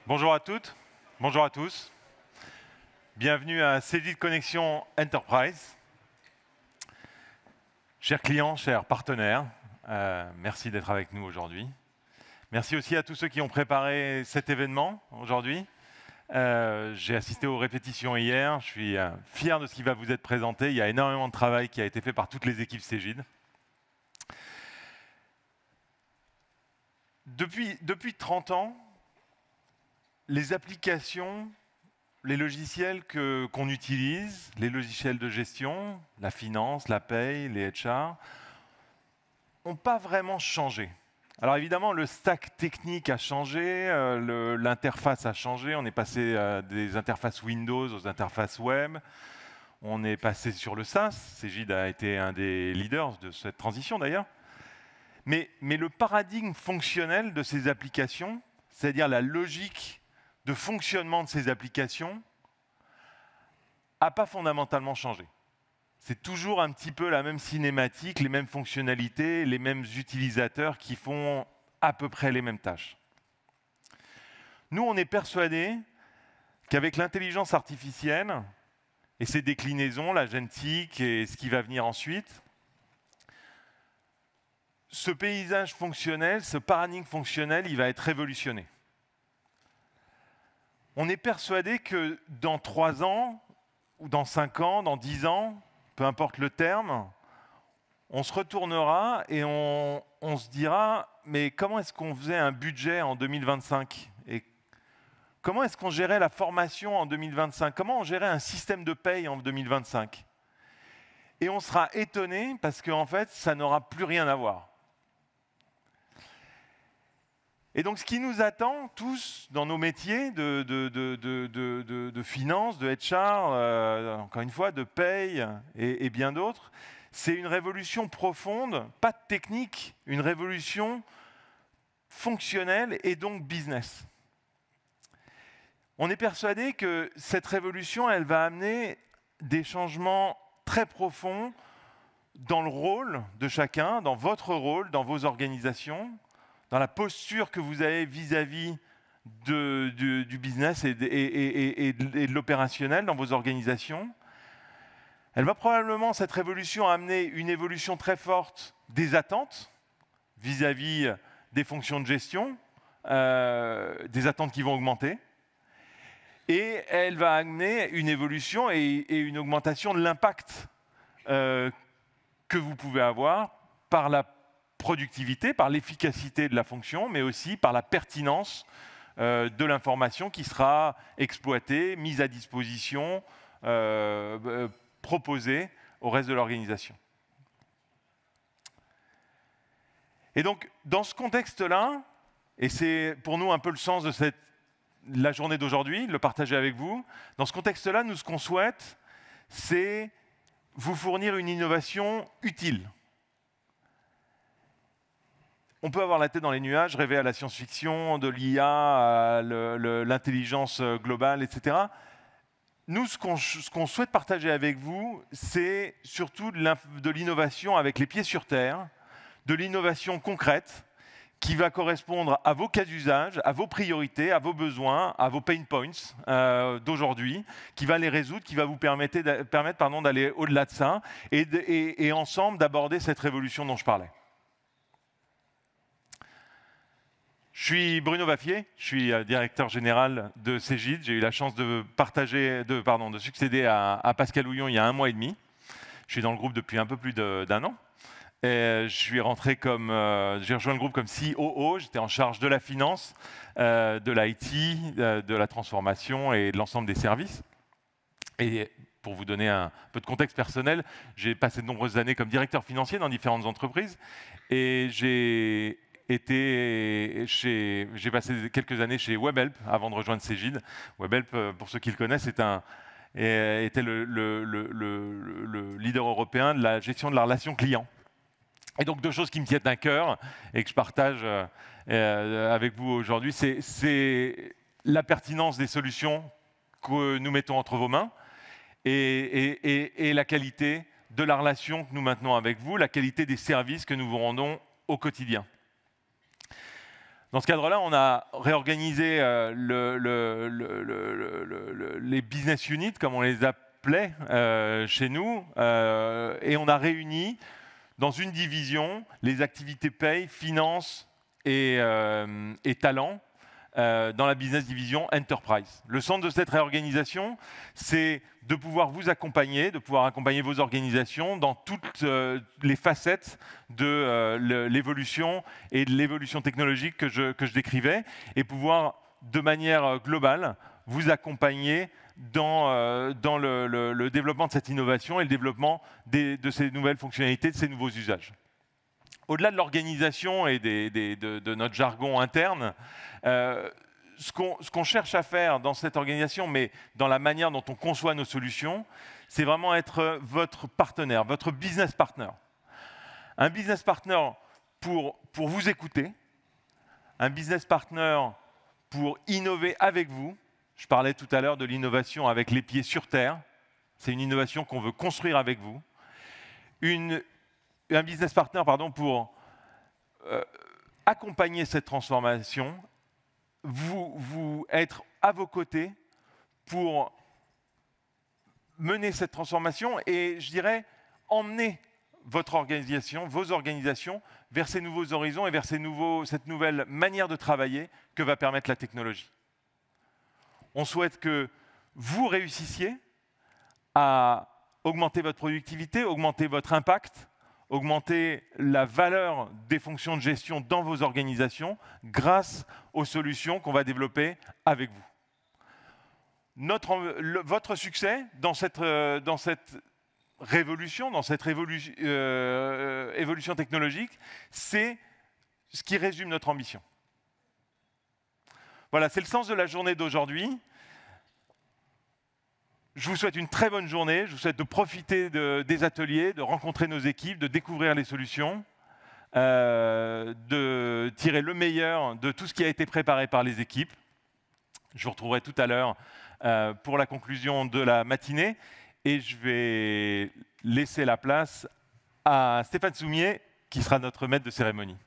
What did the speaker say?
Bonjour à toutes, bonjour à tous. Bienvenue à Cegid Connexion Enterprise. Chers clients, chers partenaires, merci d'être avec nous aujourd'hui. Merci aussi à tous ceux qui ont préparé cet événement aujourd'hui. J'ai assisté aux répétitions hier, je suis fier de ce qui va vous être présenté. Il y a énormément de travail qui a été fait par toutes les équipes Cegid. Depuis 30 ans, les applications, les logiciels qu'on utilise, les logiciels de gestion, la finance, la paye, les HR, n'ont pas vraiment changé. Alors évidemment, le stack technique a changé, l'interface a changé, on est passé des interfaces Windows aux interfaces web, on est passé sur le SaaS, Cegid a été un des leaders de cette transition d'ailleurs. Mais le paradigme fonctionnel de ces applications, c'est-à-dire la logique de fonctionnement de ces applications, n'a pas fondamentalement changé. C'est toujours un petit peu la même cinématique, les mêmes fonctionnalités, les mêmes utilisateurs qui font à peu près les mêmes tâches. Nous, on est persuadés qu'avec l'intelligence artificielle et ses déclinaisons, l'agentique et ce qui va venir ensuite, ce paysage fonctionnel, ce paradigme fonctionnel, il va être révolutionné. On est persuadé que dans 3 ans, ou dans 5 ans, dans 10 ans, peu importe le terme, on se retournera et on se dira « mais comment est-ce qu'on faisait un budget en 2025 ?» et comment est-ce qu'on gérait la formation en 2025 ? Comment on gérait un système de paye en 2025 ? Et on sera étonné parce qu'en fait, ça n'aura plus rien à voir. Et donc, ce qui nous attend tous dans nos métiers de finance, de HR, encore une fois, de paye et bien d'autres, c'est une révolution profonde, pas technique, une révolution fonctionnelle et donc business. On est persuadé que cette révolution, elle va amener des changements très profonds dans le rôle de chacun, dans votre rôle, dans vos organisations, dans la posture que vous avez vis-à-vis du business et de l'opérationnel dans vos organisations. Elle va probablement, cette révolution, amener une évolution très forte des attentes vis-à-vis des fonctions de gestion, des attentes qui vont augmenter. Et elle va amener une évolution et une augmentation de l'impact que vous pouvez avoir par la productivité, par l'efficacité de la fonction, mais aussi par la pertinence de l'information qui sera exploitée, mise à disposition, proposée au reste de l'organisation. Et donc, dans ce contexte-là, et c'est pour nous un peu le sens de la journée d'aujourd'hui, le partager avec vous, dans ce contexte-là, nous, ce qu'on souhaite, c'est vous fournir une innovation utile. On peut avoir la tête dans les nuages, rêver à la science-fiction, de l'IA, à l'intelligence globale, etc. Nous, ce qu'on souhaite partager avec vous, c'est surtout de l'innovation avec les pieds sur terre, de l'innovation concrète qui va correspondre à vos cas d'usage, à vos priorités, à vos besoins, à vos pain points d'aujourd'hui, qui va les résoudre, qui va vous permettre d'aller au-delà de ça et ensemble d'aborder cette révolution dont je parlais. Je suis Bruno Vaffier, je suis directeur général de Cegid. J'ai eu la chance de succéder à Pascal Houillon il y a 1 mois et demi. Je suis dans le groupe depuis un peu plus d'1 an. Et j'ai rejoint le groupe comme COO. J'étais en charge de la finance, de l'IT, de la transformation et de l'ensemble des services. Et pour vous donner un peu de contexte personnel, j'ai passé de nombreuses années comme directeur financier dans différentes entreprises. Et j'ai passé quelques années chez Webhelp avant de rejoindre Cegid. Webhelp, pour ceux qui le connaissent, était le leader européen de la gestion de la relation client. Et donc 2 choses qui me tiennent à cœur et que je partage avec vous aujourd'hui, c'est la pertinence des solutions que nous mettons entre vos mains et la qualité de la relation que nous maintenons avec vous, la qualité des services que nous vous rendons au quotidien. Dans ce cadre-là, on a réorganisé les business units, comme on les appelait chez nous, et on a réuni dans une division les activités paye, finance et talent dans la business division Enterprise. Le centre de cette réorganisation, c'est de pouvoir vous accompagner, de pouvoir accompagner vos organisations dans toutes les facettes de l'évolution et de l'évolution technologique que je décrivais, et pouvoir, de manière globale, vous accompagner dans le développement de cette innovation et le développement de ces nouvelles fonctionnalités, de ces nouveaux usages. Au-delà de l'organisation et de notre jargon interne, ce qu'on cherche à faire dans cette organisation, mais dans la manière dont on conçoit nos solutions, c'est vraiment être votre partenaire, votre business partner. Un business partner pour vous écouter, un business partner pour innover avec vous. Je parlais tout à l'heure de l'innovation avec les pieds sur terre. C'est une innovation qu'on veut construire avec vous. Un business partner pour accompagner cette transformation, vous être à vos côtés pour mener cette transformation et, je dirais, emmener votre organisation, vos organisations, vers ces nouveaux horizons et vers cette nouvelle manière de travailler que va permettre la technologie. On souhaite que vous réussissiez à augmenter votre productivité, augmenter votre impact, augmenter la valeur des fonctions de gestion dans vos organisations grâce aux solutions qu'on va développer avec vous. Votre succès dans cette révolution, dans cette évolution technologique, c'est ce qui résume notre ambition. Voilà, c'est le sens de la journée d'aujourd'hui. Je vous souhaite une très bonne journée. Je vous souhaite de profiter des ateliers, de rencontrer nos équipes, de découvrir les solutions, de tirer le meilleur de tout ce qui a été préparé par les équipes. Je vous retrouverai tout à l'heure pour la conclusion de la matinée. Et je vais laisser la place à Stéphane Soumier, qui sera notre maître de cérémonie.